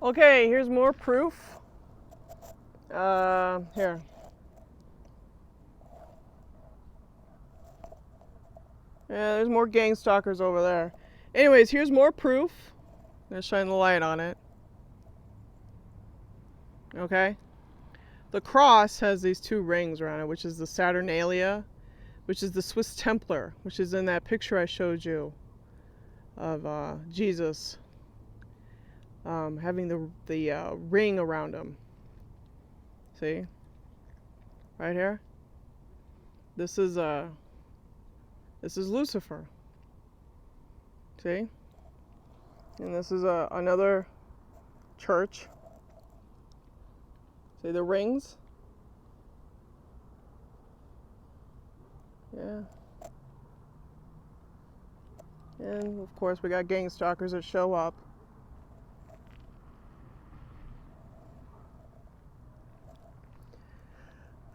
Okay, here's more proof. Here. Yeah, there's more gang stalkers over there. Anyways, here's more proof. I'm gonna shine the light on it. Okay? The cross has these two rings around it, which is the Saturnalia, which is the Swiss Templar, which is in that picture I showed you of Jesus having the ring around him. See? Right here? This is Lucifer. See? And this is another church. See the rings? Yeah. And of course we got gang stalkers that show up.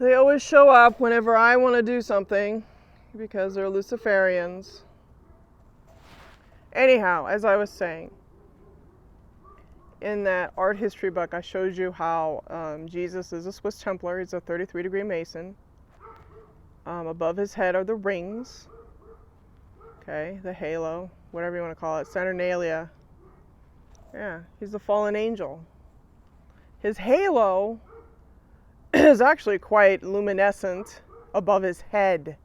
They always show up whenever I want to do something because they're Luciferians. Anyhow, as I was saying, in that art history book, I showed you how Jesus is a Swiss Templar. He's a 33-degree Mason. Above his head are the rings. Okay, the halo, whatever you want to call it, Saturnalia. Yeah, he's the fallen angel. His halo is actually quite luminescent above his head.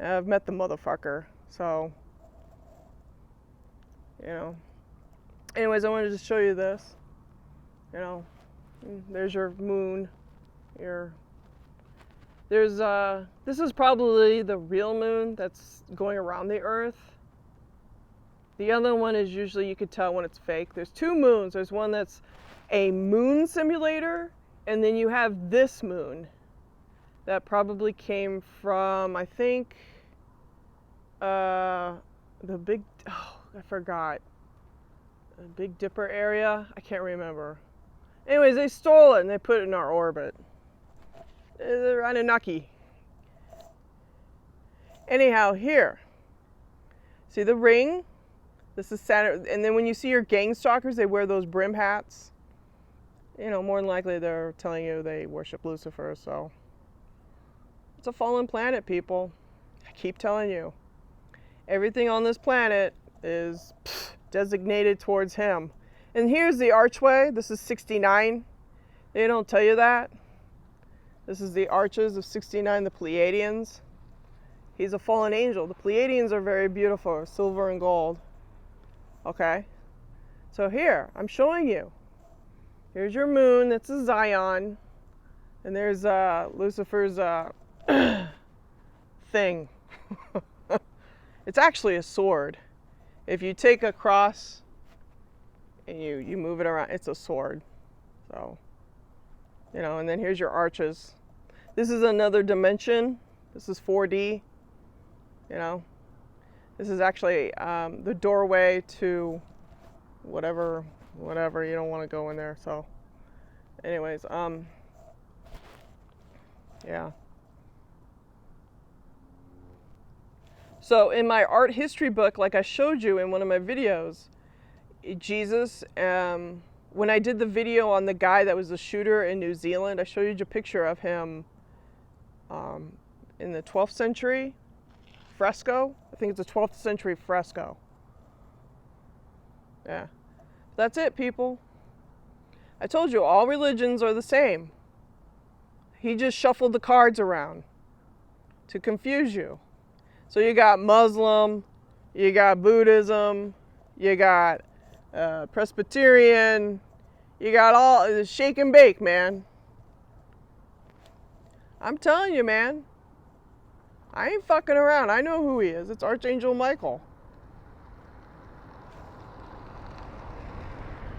I've met the motherfucker, so, you know. Anyways, I wanted to show you this. You know, there's your moon. This is probably the real moon that's going around the Earth. The other one is usually, you could tell when it's fake. There's two moons. There's one that's a moon simulator, and then you have this moon that probably came from, I think, the I forgot. The Big Dipper area? I can't remember. Anyways, they stole it and they put it in our orbit. They're Anunnaki. Anyhow, here. See the ring? This is Saturn. And then when you see your gang stalkers, they wear those brim hats. You know, more than likely they're telling you they worship Lucifer, so. It's a fallen planet, people. I keep telling you. Everything on this planet is designated towards him. And here's the archway. This is 69. They don't tell you that. This is the arches of 69, the Pleiadians. He's a fallen angel. The Pleiadians are very beautiful, silver and gold. Okay? So here, I'm showing you. Here's your moon. That's a Zion. And there's Lucifer's thing. It's actually a sword. If you take a cross and you move it around, it's a sword. So, you know, and then here's your arches. This is another dimension. This is 4D. You know, this is actually the doorway to whatever, you don't want to go in there. So, anyways, yeah. So in my art history book, like I showed you in one of my videos, Jesus, when I did the video on the guy that was the shooter in New Zealand, I showed you a picture of him in the 12th century fresco. I think it's a 12th century fresco. Yeah. That's it, people. I told you, all religions are the same. He just shuffled the cards around to confuse you. So you got Muslim, you got Buddhism, you got Presbyterian, you got all, shake and bake, man. I'm telling you, man. I ain't fucking around. I know who he is. It's Archangel Michael.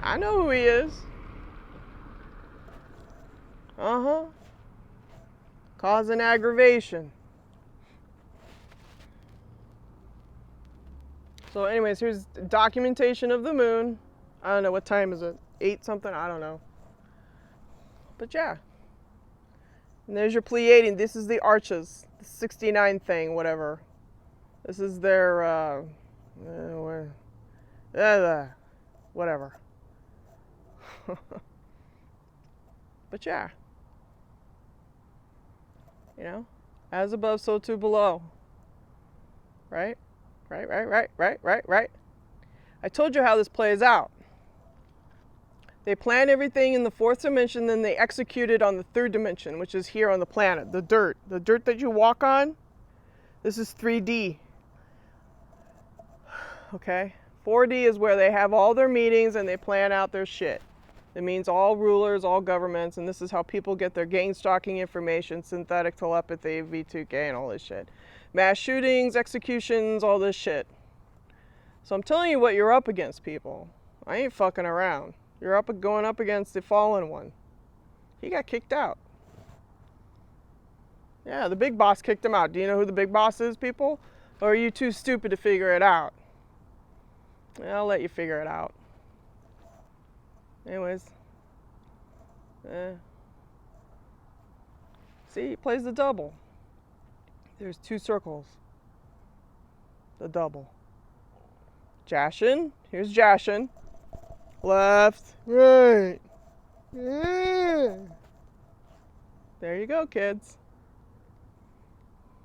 I know who he is. Uh-huh. Causing aggravation. So anyways, here's documentation of the moon. I don't know, what time is it? 8 something? I don't know. But yeah. And there's your Pleiadian. This is the arches. The 69 thing, whatever. This is their, whatever. But yeah, you know, as above, so too below. Right? Right. I told you how this plays out. They plan everything in the fourth dimension, then they execute it on the third dimension, which is here on the planet, the dirt. The dirt that you walk on, this is 3D. Okay? 4D is where they have all their meetings and they plan out their shit. It means all rulers, all governments, and this is how people get their gang stalking information, synthetic telepathy, V2K, and all this shit. Mass shootings, executions, all this shit. So I'm telling you what you're up against, people. I ain't fucking around. You're going up against the fallen one. He got kicked out. Yeah, the big boss kicked him out. Do you know who the big boss is, people? Or are you too stupid to figure it out? I'll let you figure it out. Anyways. See, he plays the double. There's 2 circles. The double. Jashin. Here's Jashin. Left, right. Yeah. There you go, kids.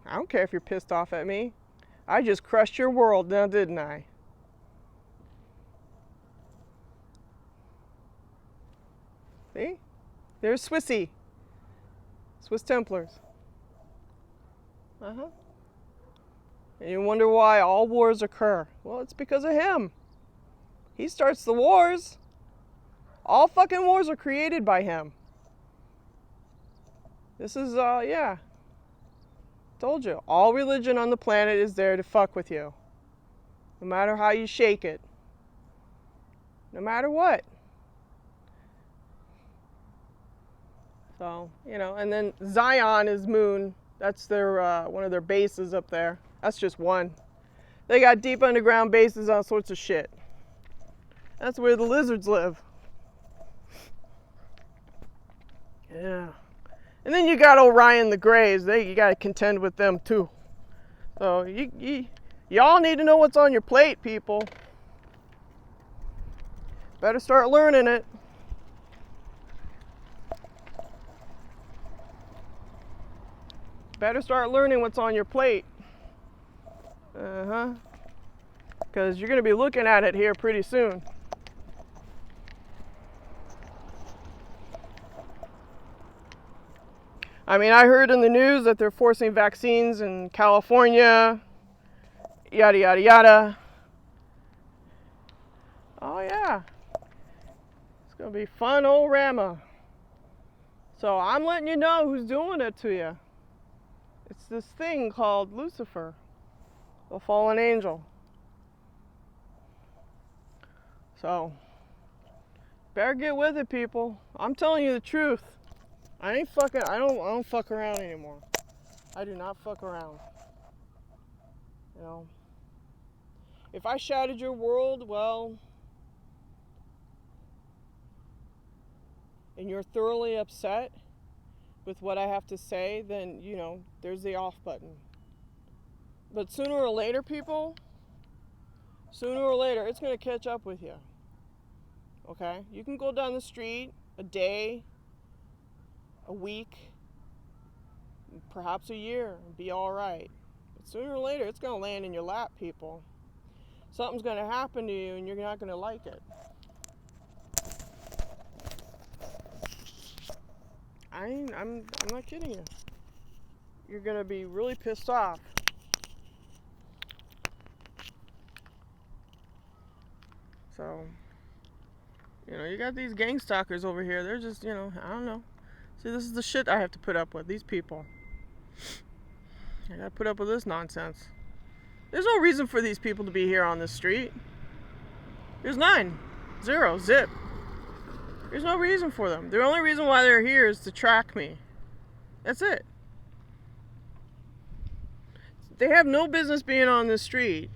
I don't care if you're pissed off at me. I just crushed your world now, didn't I? See? There's Swissy. Swiss Templars. And you wonder why all wars occur. Well, it's because of him. He starts the wars. All fucking wars are created by him. This is, yeah. Told you. All religion on the planet is there to fuck with you. No matter how you shake it. No matter what. So, you know, and then Zion is Moon. That's their, one of their bases up there. That's just one. They got deep underground bases on all sorts of shit. That's where the lizards live. Yeah. And then you got Orion the Greys. You got to contend with them too. So y'all need to know what's on your plate, people. Better start learning it. Better start learning what's on your plate. Because you're going to be looking at it here pretty soon. I mean, I heard in the news that they're forcing vaccines in California, yada, yada, yada. Oh, yeah. It's going to be fun, old Rama. So I'm letting you know who's doing it to you. It's this thing called Lucifer, the fallen angel. So, better get with it, people. I'm telling you the truth. I don't fuck around anymore. I do not fuck around. You know, if I shattered your world, well, and you're thoroughly upset with what I have to say, then, you know, there's the off button. But sooner or later, people, it's going to catch up with you. Okay? You can go down the street a day, a week, perhaps a year, and be all right. But sooner or later, it's going to land in your lap, people. Something's going to happen to you, and you're not going to like it. I'm not kidding you. You're going to be really pissed off. So, you know, you got these gang stalkers over here. They're just, you know, I don't know. See, this is the shit I have to put up with, these people. I gotta put up with this nonsense. There's no reason for these people to be here on this street. There's none. 0. Zip. There's no reason for them. The only reason why they're here is to track me. That's it. They have no business being on this street.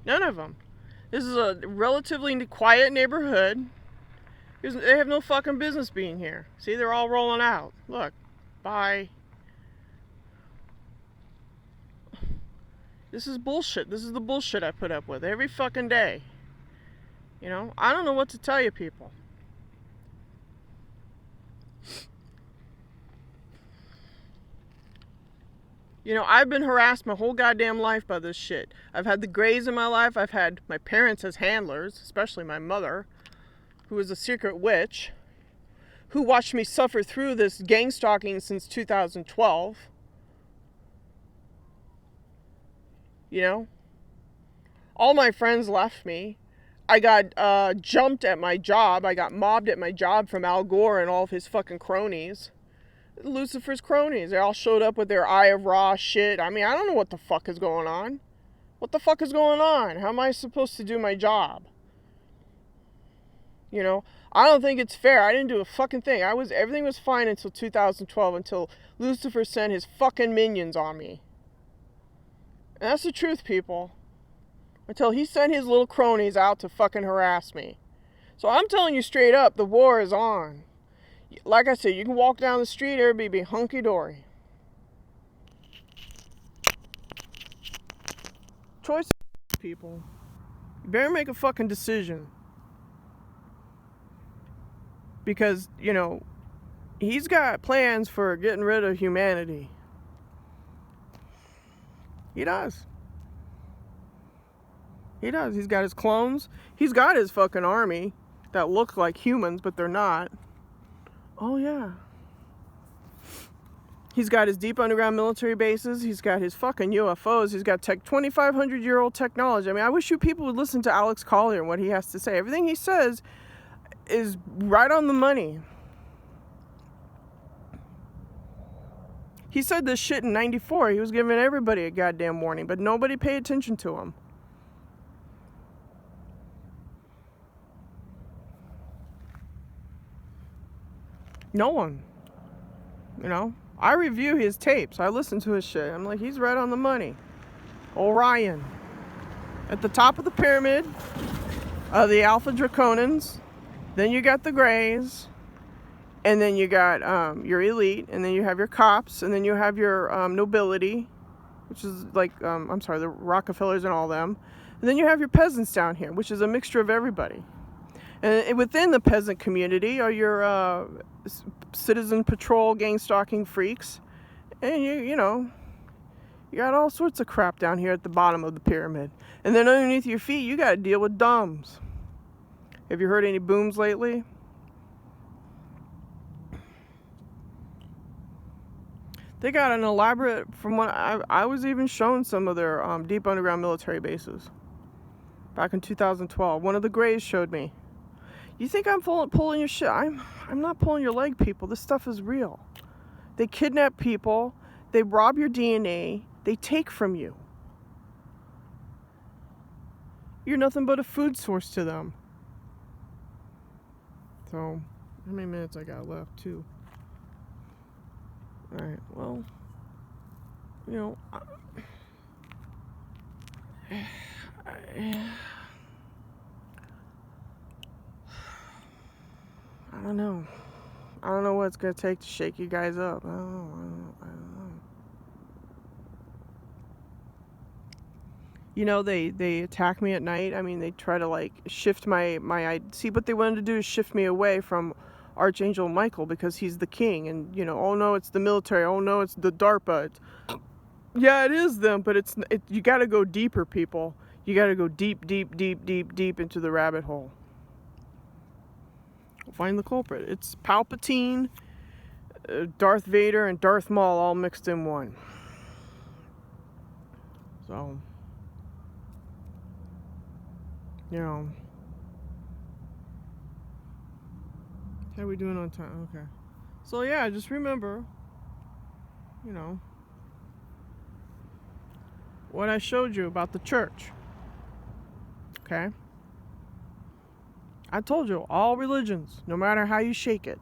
None of them. This is a relatively quiet neighborhood. They have no fucking business being here. See, they're all rolling out. Look. Bye. This is bullshit. This is the bullshit I put up with every fucking day. You know, I don't know what to tell you, people. You know, I've been harassed my whole goddamn life by this shit. I've had the Greys in my life. I've had my parents as handlers, especially my mother, who was a secret witch, who watched me suffer through this gang stalking since 2012. You know? All my friends left me. I got jumped at my job. I got mobbed at my job from Al Gore and all of his fucking cronies. Lucifer's cronies. They all showed up with their Eye of Ra shit. I mean, I don't know what the fuck is going on. What the fuck is going on? How am I supposed to do my job? You know, I don't think it's fair. I didn't do a fucking thing. Everything was fine until 2012, until Lucifer sent his fucking minions on me. And that's the truth, people. Until he sent his little cronies out to fucking harass me. So I'm telling you straight up, the war is on. Like I said, you can walk down the street, everybody be hunky-dory. Choice, people. You better make a fucking decision. Because, you know, he's got plans for getting rid of humanity. He does. He does. He's got his clones. He's got his fucking army that look like humans, but they're not. Oh, yeah. He's got his deep underground military bases. He's got his fucking UFOs. He's got 2,500-year-old technology. I mean, I wish you people would listen to Alex Collier and what he has to say. Everything he says is right on the money. He said this shit in 94. He was giving everybody a goddamn warning, but nobody paid attention to him. No one. You know? I review his tapes. I listen to his shit. I'm like, he's right on the money. Orion. At the top of the pyramid of the Alpha Draconans. Then you got the Greys. And then you got your elite. And then you have your cops. And then you have your nobility. Which is like, the Rockefellers and all them. And then you have your peasants down here. Which is a mixture of everybody. And within the peasant community are your citizen patrol gang stalking freaks. And you know, you got all sorts of crap down here at the bottom of the pyramid. And then underneath your feet, you got to deal with dumbs. Have you heard any booms lately? They got an elaborate, from what I was even shown some of their deep underground military bases. Back in 2012. One of the Greys showed me. You think I'm pulling your shit? I'm not pulling your leg, people. This stuff is real. They kidnap people. They rob your DNA. They take from you. You're nothing but a food source to them. So, how many minutes I got left, too? Alright, well, you know, I don't know. I don't know what it's going to take to shake you guys up. I don't know. You know, they attack me at night. I mean, they try to, like, shift my see, what they wanted to do is shift me away from Archangel Michael because he's the king. And, you know, oh, no, it's the military. Oh, no, it's the DARPA. Yeah, it is them, but you got to go deeper, people. You got to go deep into the rabbit hole. Find the culprit. It's Palpatine, Darth Vader, and Darth Maul all mixed in one. So, you know, how are we doing on time? Okay. So yeah, just remember, you know, what I showed you about the church. Okay? I told you, all religions, no matter how you shake it,